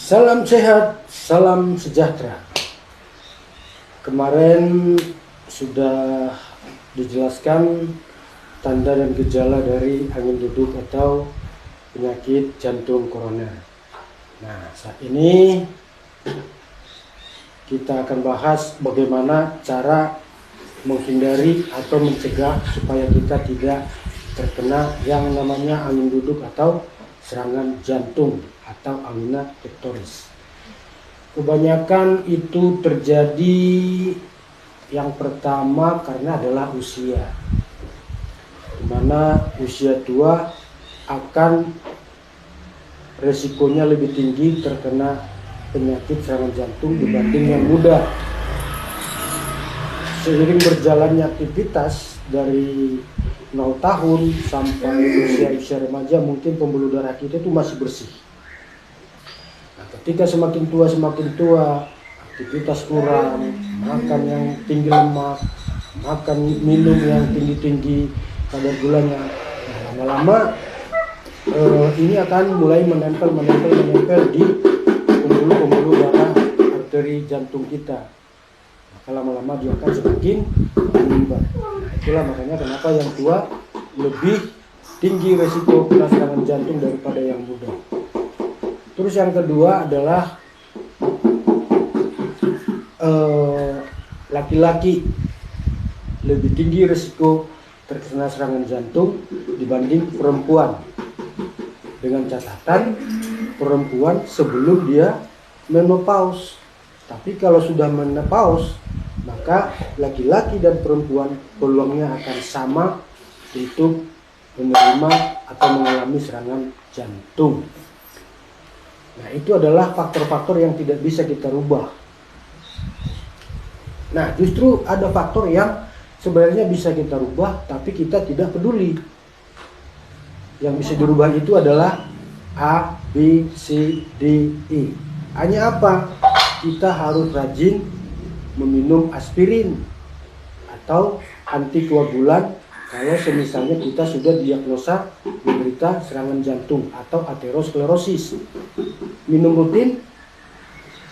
Salam sehat, salam sejahtera. Kemarin sudah dijelaskan tanda dan gejala dari angin duduk atau penyakit jantung koroner. Nah, saat ini kita akan bahas bagaimana cara menghindari atau mencegah supaya kita tidak terkena yang namanya angin duduk atau serangan jantung atau angina pectoris. Kebanyakan itu terjadi yang pertama karena adalah usia, dimana usia tua akan resikonya lebih tinggi terkena penyakit serangan jantung dibanding yang muda. Seiring berjalannya aktivitas dari 0 tahun sampai usia remaja, mungkin pembuluh darah kita itu masih bersih. Nah, ketika semakin tua, aktivitas kurang, makan yang tinggi lemak, makan minum yang tinggi kadar gulanya, nah, lama-lama ini akan mulai menempel di pembuluh darah arteri jantung kita. Maka lama-lama dia akan semakin meningkat. Nah, itulah makanya kenapa yang tua lebih tinggi resiko kena serangan jantung daripada yang muda. Terus yang kedua adalah laki-laki lebih tinggi resiko terkena serangan jantung dibanding perempuan, dengan catatan perempuan sebelum dia menopause. Tapi kalau sudah menopause, maka laki-laki dan perempuan peluangnya akan sama untuk menerima atau mengalami serangan jantung. Nah, itu adalah faktor-faktor yang tidak bisa kita rubah. Nah, justru ada faktor yang sebenarnya bisa kita rubah, tapi kita tidak peduli. Yang bisa dirubah itu adalah A, B, C, D, E. Hanya apa? Kita harus rajin meminum aspirin atau antikoagulan kalau semisalnya kita sudah diagnosa menderita serangan jantung atau aterosklerosis. Minum rutin,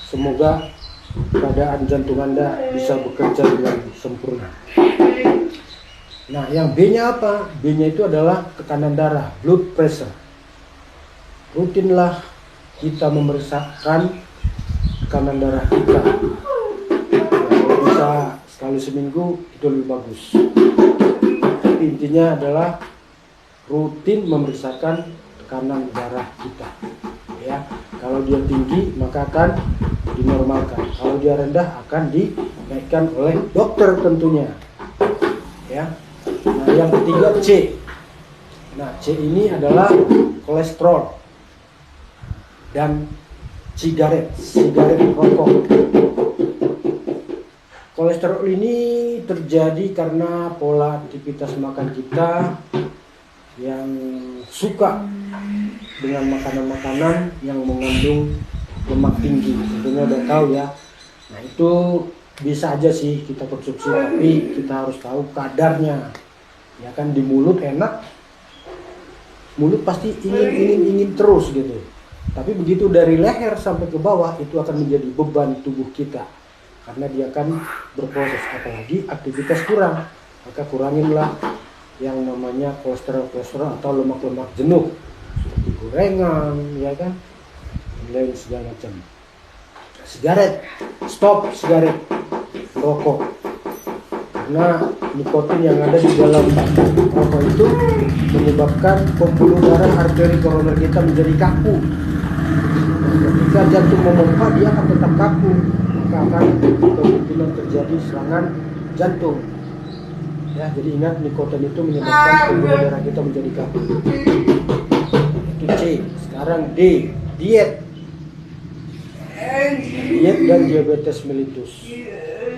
semoga keadaan jantung Anda bisa bekerja dengan sempurna. Nah, yang B-nya apa? B-nya itu adalah tekanan darah, blood pressure. Rutinlah kita memeriksakan tekanan darah kita. Kalau bisa sekali seminggu itu lebih bagus. Tapi intinya adalah rutin memeriksakan tekanan darah kita. Ya, kalau dia tinggi maka akan dinormalkan. Kalau dia rendah akan dinaikkan oleh dokter tentunya. Ya. Nah, yang ketiga C. Nah, C ini adalah kolesterol dan sigaret rokok. Kolesterol ini terjadi karena pola aktivitas makan kita yang suka dengan makanan-makanan yang mengandung lemak tinggi. Tentunya udah tahu ya. Nah, itu bisa aja sih kita konsumsi, tapi kita harus tahu kadarnya. Ya kan, di mulut enak, mulut pasti ingin terus gitu. Tapi begitu dari leher sampai ke bawah itu akan menjadi beban tubuh kita karena dia akan berproses, apalagi aktivitas kurang. Maka kuranginlah yang namanya kolesterol atau lemak-lemak jenuh seperti gorengan, ya kan, dan lain segala macam. Sigaret, stop sigaret, rokok, karena nikotin yang ada di dalam rokok itu menyebabkan pembuluh darah arteri koroner kita menjadi kaku. Ketika jantung memompa, dia akan tetap kaku, maka akan kemungkinan terjadi serangan jantung. Ya, jadi ingat, nikotin itu menyebabkan pembuluh darah kita menjadi kaku. Itu C. Sekarang D, diet dan diabetes mellitus.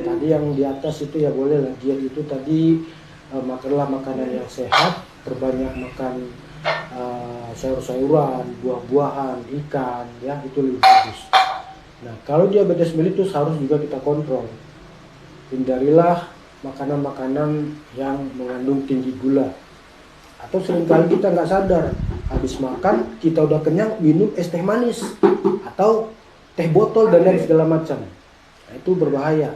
Tadi yang di atas itu ya boleh lah, diet itu tadi makanlah makanan yang sehat, perbanyak makan sayur-sayuran, buah-buahan, ikan, ya, itu lebih bagus. Nah, kalau diabetes mellitus harus juga kita kontrol. Hindarilah makanan-makanan yang mengandung tinggi gula. Atau seringkali kita nggak sadar, habis makan kita udah kenyang minum es teh manis atau teh botol dan lain segala macam. Nah, itu berbahaya,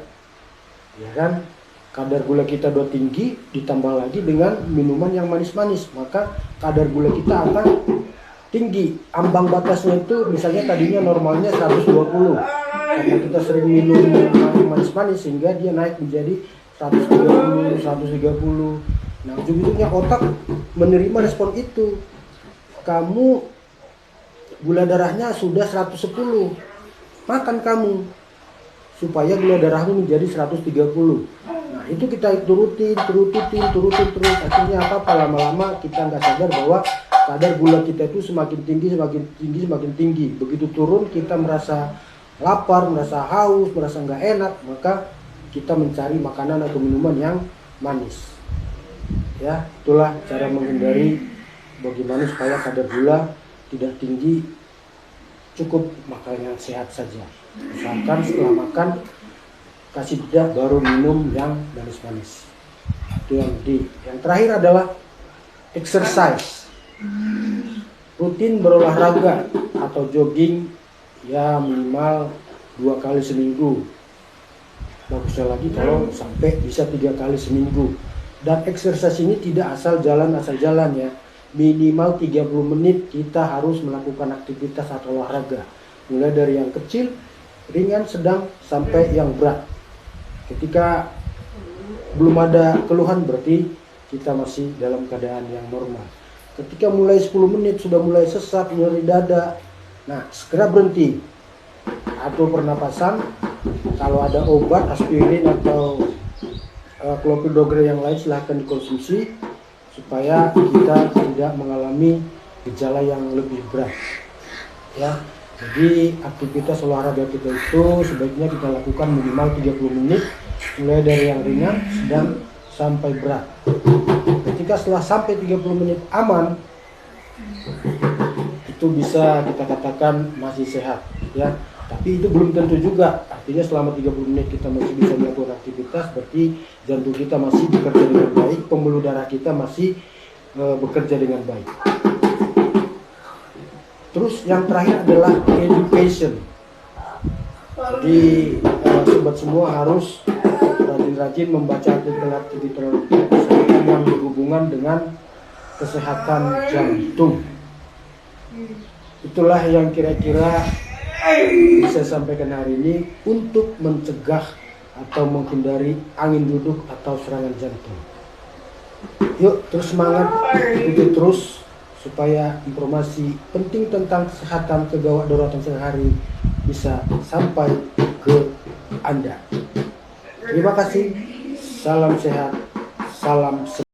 ya kan? Kadar gula kita udah tinggi, ditambah lagi dengan minuman yang manis-manis, maka kadar gula kita akan tinggi. Ambang batasnya itu misalnya tadinya normalnya 120, karena kita sering minum yang manis-manis sehingga dia naik menjadi 130, 130. Nah, ujung-ujungnya otak menerima respon itu. Kamu gula darahnya sudah 110, makan kamu supaya gula darahmu menjadi 130. Nah, itu kita turutin terus. Akhirnya apa? Lama-lama kita nggak sadar bahwa kadar gula kita itu semakin tinggi. Begitu turun kita merasa lapar, merasa haus, merasa nggak enak, maka kita mencari makanan atau minuman yang manis. Ya, itulah cara menghindari bagaimana supaya kadar gula tidak tinggi. Cukup makan yang sehat saja. Misalkan setelah makan kasih jeda baru minum yang manis-manis. Itu yang terakhir adalah exercise. Rutin berolahraga atau jogging ya minimal 2 kali seminggu. Bagusnya lagi kalau sampai bisa 3 kali seminggu. Dan exercise ini tidak asal jalan ya. Minimal 30 menit kita harus melakukan aktivitas atau olahraga. Mulai dari yang kecil, ringan, sedang, sampai yang berat. Ketika belum ada keluhan berarti kita masih dalam keadaan yang normal. Ketika mulai 10 menit sudah mulai sesak, nyeri dada, nah segera berhenti. Atur pernapasan, kalau ada obat aspirin atau clopidogrel yang lain silahkan dikonsumsi supaya kita tidak mengalami gejala yang lebih berat. Ya, jadi aktivitas olahraga kita itu sebaiknya kita lakukan minimal 30 menit, mulai dari yang ringan, sedang, sampai berat. Ketika setelah sampai 30 menit aman, itu bisa kita katakan masih sehat, ya. Tapi itu belum tentu juga. Artinya selama 30 menit kita masih bisa melakukan aktivitas, berarti jantung kita masih bekerja dengan baik, pembuluh darah kita masih bekerja dengan baik. Terus yang terakhir adalah education. Jadi sobat semua harus rajin-rajin membaca artikel-artikel kesehatan yang berhubungan dengan kesehatan jantung. Itulah yang kira-kira bisa sampaikan hari ini untuk mencegah atau menghindari angin duduk atau serangan jantung. Yuk terus semangat, ikuti terus supaya informasi penting tentang kesehatan kegawat daruratan sehari bisa sampai ke Anda. Terima kasih, salam sehat, salam sehat.